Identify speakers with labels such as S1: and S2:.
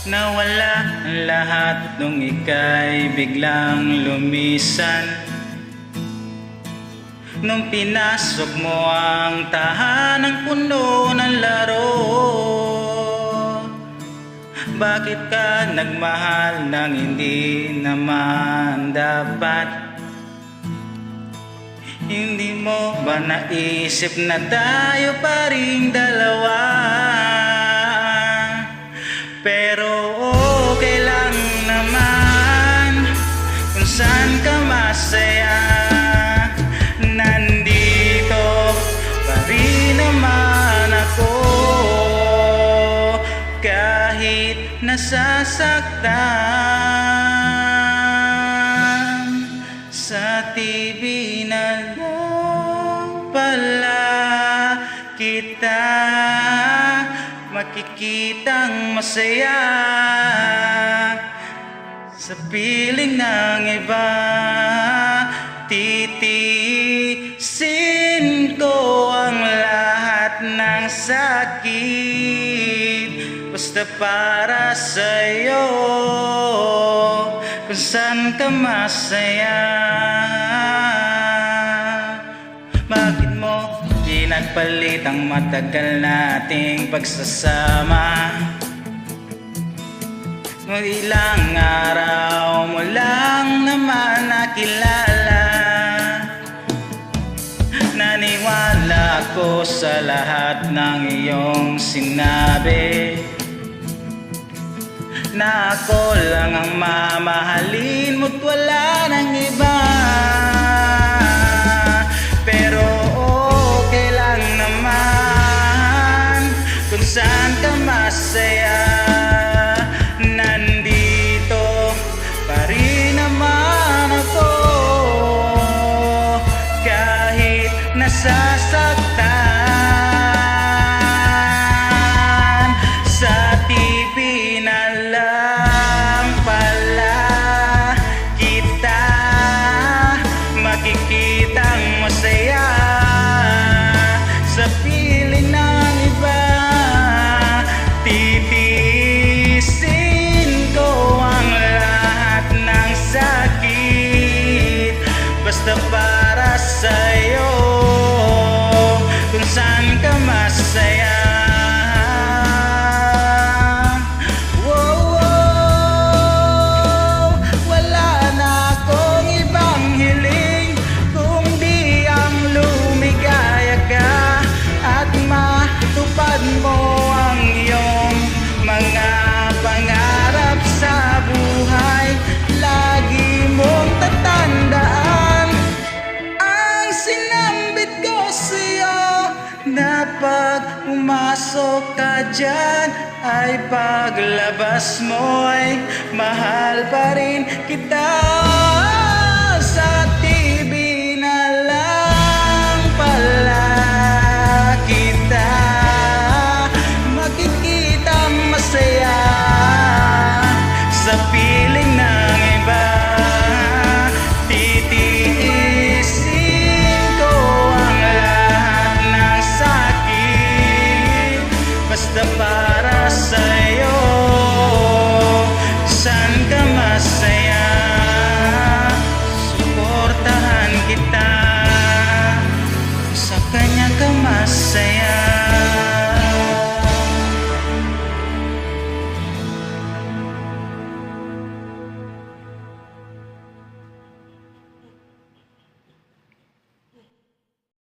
S1: Nawala ang lahat nung ika'y biglang lumisan. Nung pinasok mo ang tahanang puno ng laro, bakit ka nagmahal nang hindi naman dapat? Hindi mo ba naisip na tayo pa ring dalawa? Pero okay lang naman kung saan ka masaya. Nandito pa rin naman ako, kahit nasasaktan. Sa TV na lang pala kita makikitang masaya. Sa piling ng iba, titiisin ko ang lahat ng sakit, basta para sa'yo, kung saan ka masaya. Bakit mo pinagpalit ang matagal nating pagsasama? Nung ilang araw mo lang naman nakilala, naniwala ako sa lahat ng iyong sinabi, na ako lang ang mamahalin mo't wala nang iba. Pero okay lang naman kung saan ka masaya. Nandito pa rin naman ako, kahit nasasaktan. Sa TV na lang pala kita makikitang masaya. Sa piling ng iba, titiisin ko ang lahat ng sakit, basta para sa'yo, kung saan ka masaya. Wala na akong ibang hiling kundi ang lumigaya ka at matupad mo ang iyong mga pangarap sa buhay. Lagi mong tatandaan ang sinambit ko sa'yo, na pag pumasok ka dyan ay paglabas mo'y mahal pa rin kita. Sa TV na lang pala kita makikitang masaya. Sa piling ng iba, titiisin ko ang lahat ng sakit, basta para sa'yo, saan ka masaya. Suportahan kita, sa kanya ka masaya.